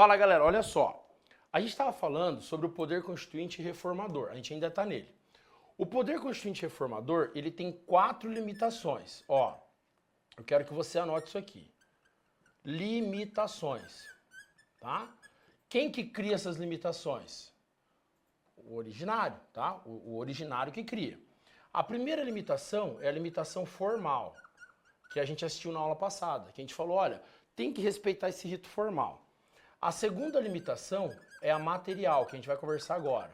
Fala galera, olha só. A gente estava falando sobre o poder constituinte e reformador, a gente ainda está nele. O poder constituinte e reformador, ele tem 4 limitações. Ó, eu quero que você anote isso aqui. Limitações, tá? Quem que cria essas limitações? O originário, tá? O originário que cria. A primeira limitação é a limitação formal, que a gente assistiu na aula passada, que a gente falou, olha, tem que respeitar esse rito formal. A segunda limitação é a material, que a gente vai conversar agora.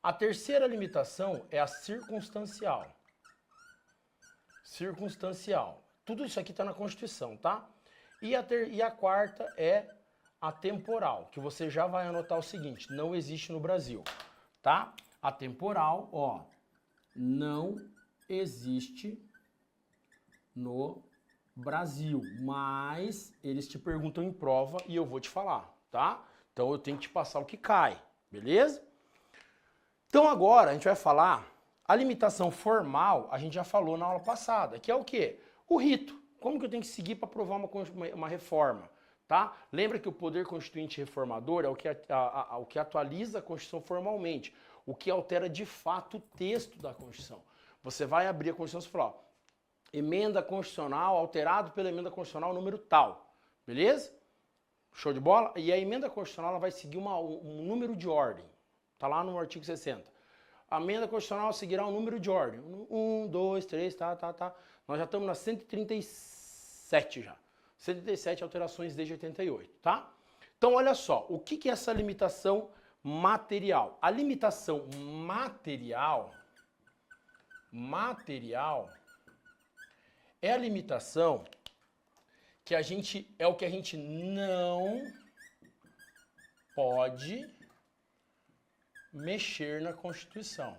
A terceira limitação é a circunstancial. Circunstancial. Tudo isso aqui está na Constituição, tá? E a quarta é a temporal, que você já vai anotar o seguinte, não existe no Brasil, tá? A temporal, ó, não existe no Brasil, mas eles te perguntam em prova e eu vou te falar, tá? Então eu tenho que te passar o que cai, beleza? Então agora a gente vai falar, a limitação formal a gente já falou na aula passada, que é o quê? O rito. Como que eu tenho que seguir para aprovar uma reforma, tá? Lembra que o poder constituinte reformador é o que atualiza a Constituição formalmente, o que altera de fato o texto da Constituição. Você vai abrir a Constituição e falar, ó, emenda constitucional alterado pela emenda constitucional número tal, beleza? Show de bola? E a emenda constitucional ela vai seguir um número de ordem, tá lá no artigo 60. A emenda constitucional seguirá um número de ordem, 1, 2, 3, tá. Nós já estamos na 137 já, 137 alterações desde 88, tá? Então olha só, o que é essa limitação material? A limitação material é a limitação que é o que a gente não pode mexer na Constituição.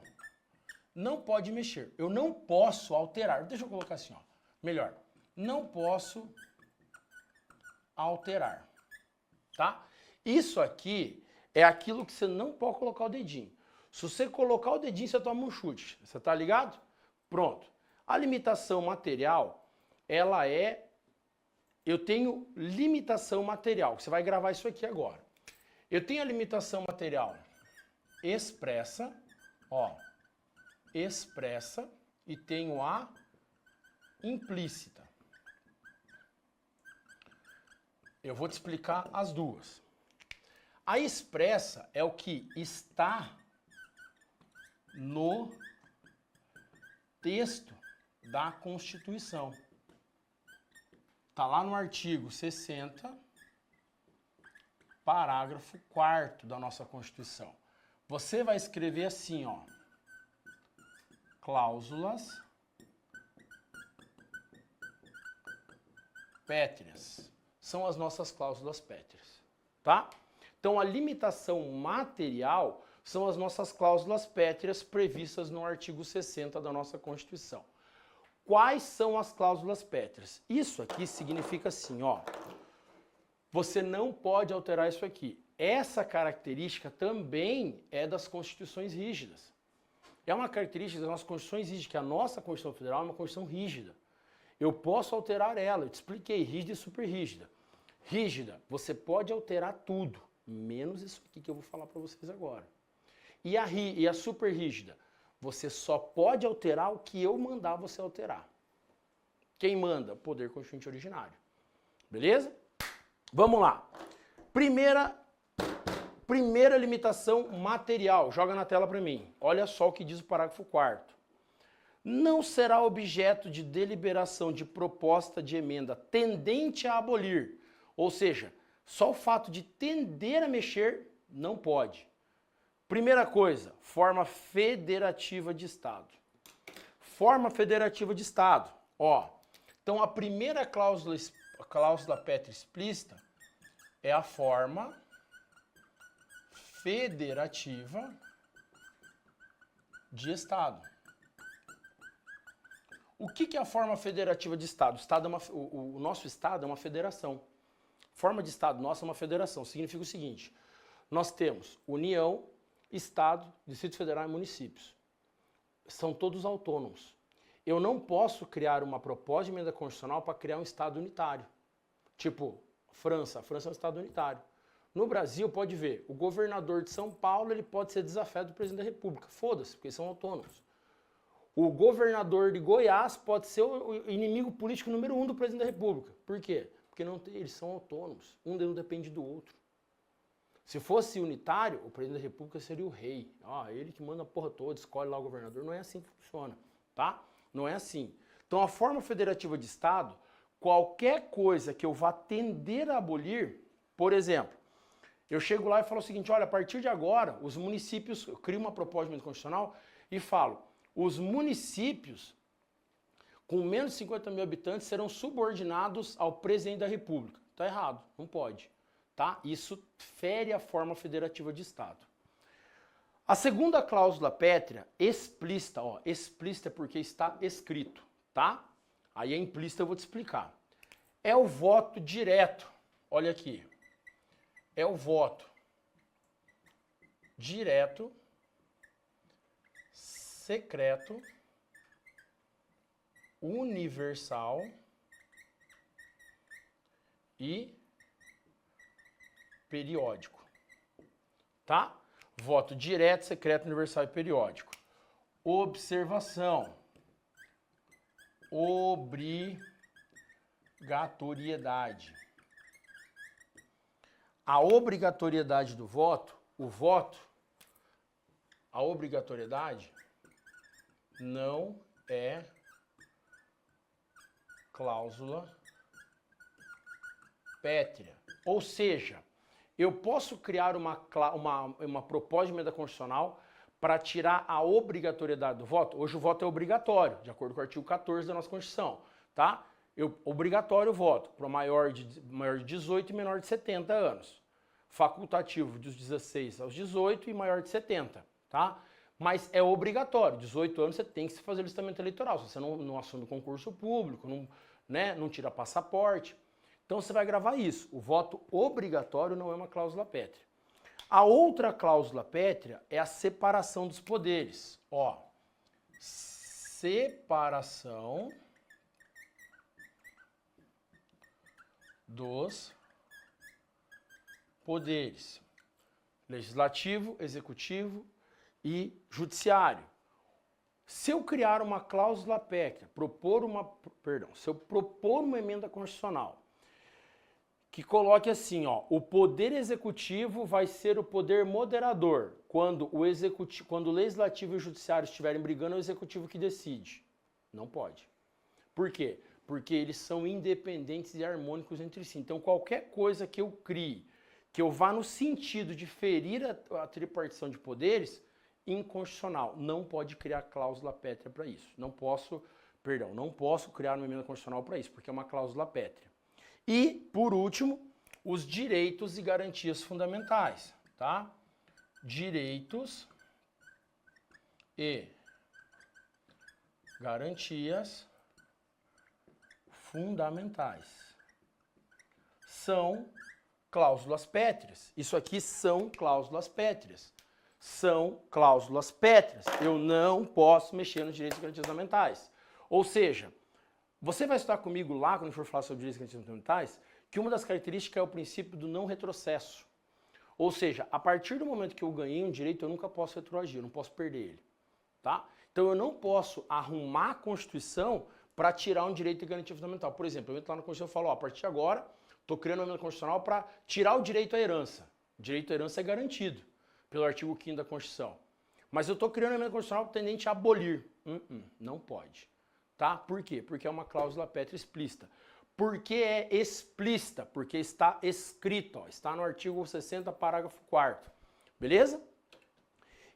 Não pode mexer. Eu não posso alterar. Deixa eu colocar assim, ó. Melhor. Não posso alterar. Tá? Isso aqui é aquilo que você não pode colocar o dedinho. Se você colocar o dedinho, você toma um chute. Você tá ligado? Pronto. A limitação material, ela é... Eu tenho limitação material. Você vai gravar isso aqui agora. Eu tenho a limitação material expressa, ó, expressa, e tenho a implícita. Eu vou te explicar as duas. A expressa é o que está no texto da Constituição. Está lá no artigo 60, parágrafo 4º da nossa Constituição. Você vai escrever assim, ó, cláusulas pétreas. São as nossas cláusulas pétreas, tá? Então a limitação material são as nossas cláusulas pétreas previstas no artigo 60 da nossa Constituição. Quais são as cláusulas pétreas? Isso aqui significa assim, ó, você não pode alterar isso aqui. Essa característica também é das constituições rígidas. É uma característica das nossas constituições rígidas, que a nossa Constituição Federal é uma Constituição rígida. Eu posso alterar ela, eu te expliquei, rígida e super rígida. Rígida, você pode alterar tudo, menos isso aqui que eu vou falar para vocês agora. E a super rígida, você só pode alterar o que eu mandar você alterar. Quem manda? O poder constituinte originário. Beleza? Vamos lá. Primeira limitação material. Joga na tela para mim. Olha só o que diz o parágrafo 4º. Não será objeto de deliberação de proposta de emenda tendente a abolir. Ou seja, só o fato de tender a mexer não pode. Primeira coisa, forma federativa de Estado. Forma federativa de Estado. Ó, então a primeira cláusula pétrea explícita é a forma federativa de Estado. O que é a forma federativa de Estado? O nosso Estado é uma federação. Forma de Estado nossa é uma federação. Significa o seguinte, nós temos União, Estado, Distrito Federal e municípios. São todos autônomos. Eu não posso criar uma proposta de emenda constitucional para criar um Estado unitário. Tipo, França. A França é um Estado unitário. No Brasil, pode ver, o governador de São Paulo ele pode ser desafiado do presidente da República. Foda-se, porque eles são autônomos. O governador de Goiás pode ser o inimigo político número 1 do presidente da República. Por quê? Porque eles são autônomos. Um não depende do outro. Se fosse unitário, o presidente da República seria o rei. Ele que manda a porra toda, escolhe lá o governador. Não é assim que funciona, tá? Não é assim. Então, a forma federativa de Estado, qualquer coisa que eu vá tender a abolir, por exemplo, eu chego lá e falo o seguinte, olha, a partir de agora, os municípios, eu crio uma proposta de emenda constitucional e falo, os municípios com menos de 50 mil habitantes serão subordinados ao presidente da República. Tá errado, não pode. Tá? Isso fere a forma federativa de Estado. A segunda cláusula pétrea, explícita, explícita porque está escrito, tá? Aí a implícita eu vou te explicar. É o voto direto, olha aqui, é o voto direto, secreto, universal e periódico, tá? Voto direto, secreto, universal e periódico. Observação. Obrigatoriedade. A obrigatoriedade do voto, a obrigatoriedade não é cláusula pétrea. Ou seja, eu posso criar uma proposta de emenda constitucional para tirar a obrigatoriedade do voto. Hoje o voto é obrigatório, de acordo com o artigo 14 da nossa Constituição, tá? Obrigatório o voto para maior de 18 e menor de 70 anos. Facultativo dos 16 aos 18 e maior de 70, tá? Mas é obrigatório, 18 anos você tem que fazer o listamento eleitoral, se você não assume concurso público, não tira passaporte. Então você vai gravar isso, o voto obrigatório não é uma cláusula pétrea. A outra cláusula pétrea é a separação dos poderes. Separação dos poderes. Legislativo, executivo e judiciário. Se eu criar uma cláusula pétrea, se eu propor uma emenda constitucional que coloque assim, o poder executivo vai ser o poder moderador. Quando o legislativo e o judiciário estiverem brigando, é o executivo que decide. Não pode. Por quê? Porque eles são independentes e harmônicos entre si. Então, qualquer coisa que eu crie, que eu vá no sentido de ferir a tripartição de poderes, inconstitucional. Não pode criar cláusula pétrea para isso. Não posso criar uma emenda constitucional para isso, porque é uma cláusula pétrea. E, por último, os direitos e garantias fundamentais, tá? Direitos e garantias fundamentais. São cláusulas pétreas. Isso aqui são cláusulas pétreas. São cláusulas pétreas. Eu não posso mexer nos direitos e garantias fundamentais. Ou seja, você vai estudar comigo lá, quando for falar sobre direitos e garantias fundamentais, que uma das características é o princípio do não retrocesso. Ou seja, a partir do momento que eu ganhei um direito, eu nunca posso retroagir, eu não posso perder ele. Tá? Então eu não posso arrumar a Constituição para tirar um direito e garantia fundamental. Por exemplo, eu entro lá na Constituição e falo, a partir de agora, estou criando uma emenda constitucional para tirar o direito à herança. O direito à herança é garantido pelo artigo 5º da Constituição. Mas eu estou criando uma emenda constitucional tendente a abolir. Não pode. Tá? Por quê? Porque é uma cláusula pétrea explícita. Por que é explícita? Porque está escrito, está no artigo 60, parágrafo 4º. Beleza?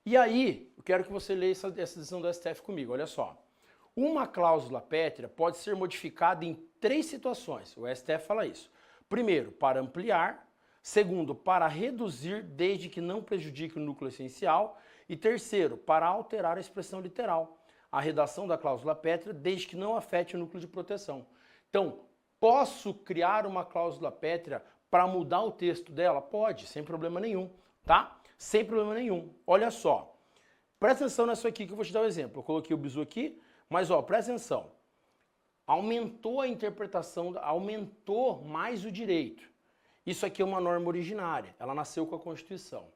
E aí, eu quero que você leia essa decisão do STF comigo, olha só. Uma cláusula pétrea pode ser modificada em 3 situações. O STF fala isso. Primeiro, para ampliar. Segundo, para reduzir, desde que não prejudique o núcleo essencial. E terceiro, para alterar a expressão literal. A redação da cláusula pétrea, desde que não afete o núcleo de proteção. Então, posso criar uma cláusula pétrea para mudar o texto dela? Pode, sem problema nenhum, tá? Sem problema nenhum. Olha só, presta atenção nisso aqui que eu vou te dar um exemplo. Eu coloquei o bizu aqui, mas presta atenção. Aumentou a interpretação, aumentou mais o direito. Isso aqui é uma norma originária, ela nasceu com a Constituição.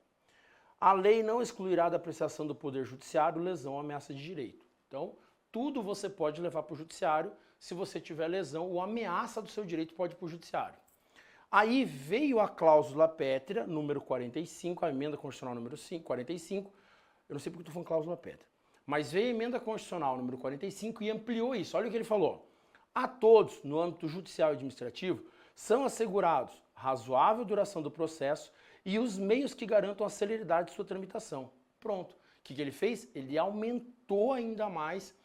A lei não excluirá da apreciação do Poder Judiciário lesão ou ameaça de direito. Então, tudo você pode levar para o Judiciário, se você tiver lesão ou ameaça do seu direito, pode ir para o Judiciário. Aí veio a cláusula pétrea, número 45, a emenda constitucional número 45, eu não sei porque eu estou falando cláusula pétrea, mas veio a emenda constitucional número 45 e ampliou isso. Olha o que ele falou. A todos, no âmbito judicial e administrativo, são assegurados razoável duração do processo e os meios que garantam a celeridade de sua tramitação. Pronto. O que ele fez? Ele aumentou ainda mais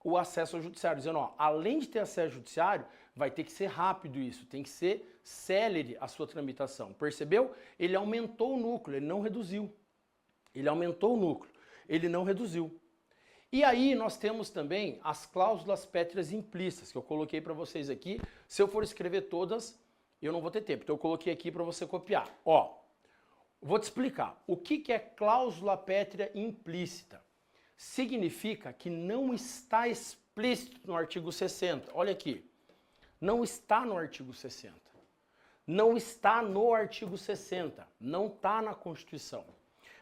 o acesso ao judiciário, dizendo, ó, além de ter acesso ao judiciário, vai ter que ser rápido isso, tem que ser célere a sua tramitação. Percebeu? Ele aumentou o núcleo, ele não reduziu. Ele aumentou o núcleo, ele não reduziu. E aí nós temos também as cláusulas pétreas implícitas, que eu coloquei para vocês aqui. Se eu for escrever todas, eu não vou ter tempo, então eu coloquei aqui para você copiar. Ó, vou te explicar. O que é cláusula pétrea implícita? Significa que não está explícito no artigo 60. Olha aqui. Não está no artigo 60. Não está no artigo 60. Não está na Constituição.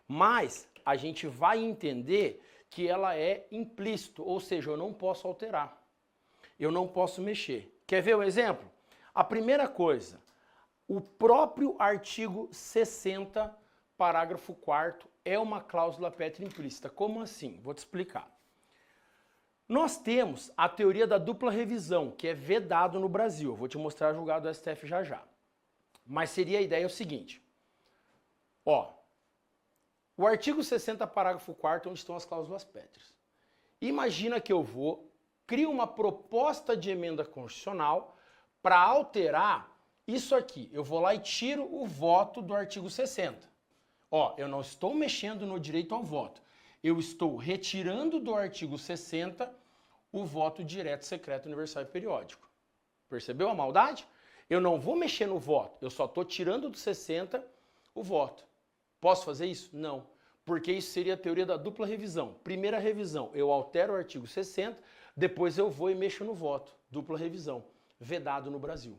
Mas a gente vai entender que ela é implícito, ou seja, eu não posso alterar. Eu não posso mexer. Quer ver um exemplo? A primeira coisa, o próprio artigo 60, parágrafo 4º, é uma cláusula pétrea implícita. Como assim? Vou te explicar. Nós temos a teoria da dupla revisão, que é vedado no Brasil. Eu vou te mostrar julgado do STF já já. Mas seria a ideia o seguinte. Ó, o artigo 60, parágrafo 4º, onde estão as cláusulas pétreas. Imagina que eu crio uma proposta de emenda constitucional para alterar isso aqui. Eu vou lá e tiro o voto do artigo 60. Ó, eu não estou mexendo no direito ao voto. Eu estou retirando do artigo 60 o voto direto, secreto, universal e periódico. Percebeu a maldade? Eu não vou mexer no voto, eu só estou tirando do 60 o voto. Posso fazer isso? Não. Porque isso seria a teoria da dupla revisão. Primeira revisão, eu altero o artigo 60, depois eu vou e mexo no voto. Dupla revisão. Vedado no Brasil.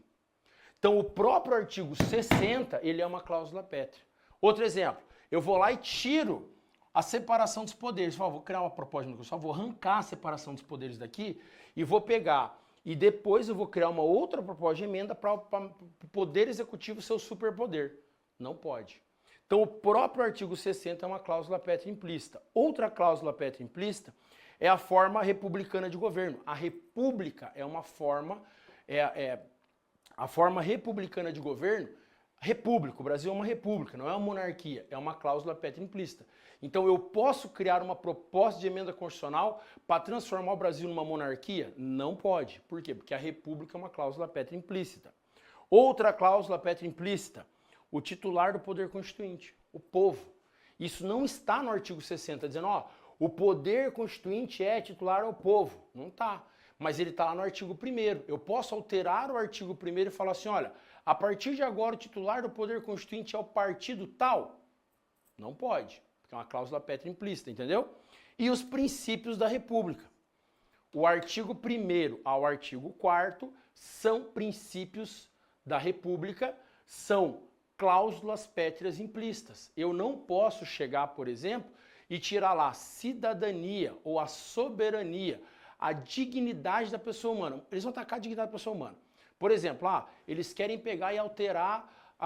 Então o próprio artigo 60, ele é uma cláusula pétrea. Outro exemplo, eu vou lá e tiro a separação dos poderes. Vou criar uma proposta de só vou arrancar a separação dos poderes daqui e vou pegar. E depois eu vou criar uma outra proposta de emenda para o Poder Executivo ser o superpoder. Não pode. Então o próprio artigo 60 é uma cláusula pétrea implícita. Outra cláusula pétrea implícita é a forma republicana de governo. A república é uma forma, a forma republicana de governo. República, o Brasil é uma república, não é uma monarquia, é uma cláusula pétrea implícita. Então eu posso criar uma proposta de emenda constitucional para transformar o Brasil numa monarquia? Não pode. Por quê? Porque a república é uma cláusula pétrea implícita. Outra cláusula pétrea implícita, o titular do poder constituinte, o povo. Isso não está no artigo 60, dizendo, ó, o poder constituinte é titular ao povo. Não está. Mas ele está lá no artigo 1º. Eu posso alterar o artigo 1º e falar assim, olha, a partir de agora o titular do poder constituinte é o partido tal? Não pode, porque é uma cláusula pétrea implícita, entendeu? E os princípios da república. O artigo 1º ao artigo 4º são princípios da república, são cláusulas pétreas implícitas. Eu não posso chegar, por exemplo, e tirar lá cidadania ou a soberania, a dignidade da pessoa humana. Eles vão atacar a dignidade da pessoa humana. Por exemplo, eles querem pegar e alterar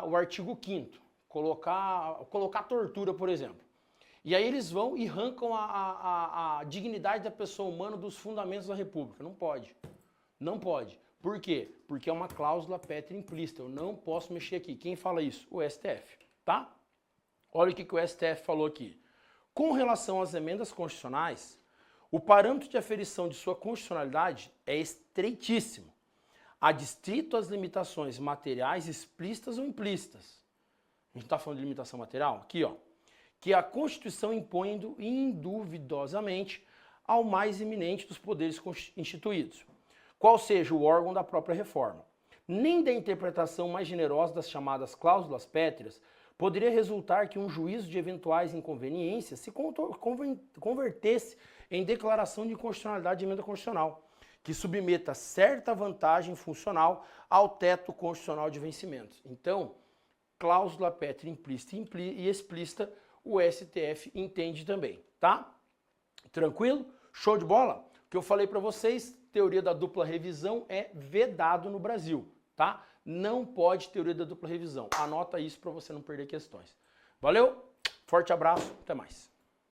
o artigo 5º, colocar tortura, por exemplo. E aí eles vão e arrancam a dignidade da pessoa humana dos fundamentos da República. Não pode. Não pode. Por quê? Porque é uma cláusula pétrea implícita. Eu não posso mexer aqui. Quem fala isso? O STF, tá? Olha o que o STF falou aqui. Com relação às emendas constitucionais, o parâmetro de aferição de sua constitucionalidade é estreitíssimo, adstrito às limitações materiais explícitas ou implícitas. A gente está falando de limitação material? Aqui, ó. Que a Constituição impõe induvidosamente ao mais eminente dos poderes instituídos, qual seja o órgão da própria reforma. Nem da interpretação mais generosa das chamadas cláusulas pétreas poderia resultar que um juízo de eventuais inconveniências se convertesse em declaração de inconstitucionalidade de emenda constitucional. que submeta certa vantagem funcional ao teto constitucional de vencimentos. Então, cláusula pétrea implícita e explícita, o STF entende também, tá? Tranquilo? Show de bola? O que eu falei para vocês, teoria da dupla revisão é vedado no Brasil, tá? Não pode teoria da dupla revisão. Anota isso para você não perder questões. Valeu? Forte abraço, até mais.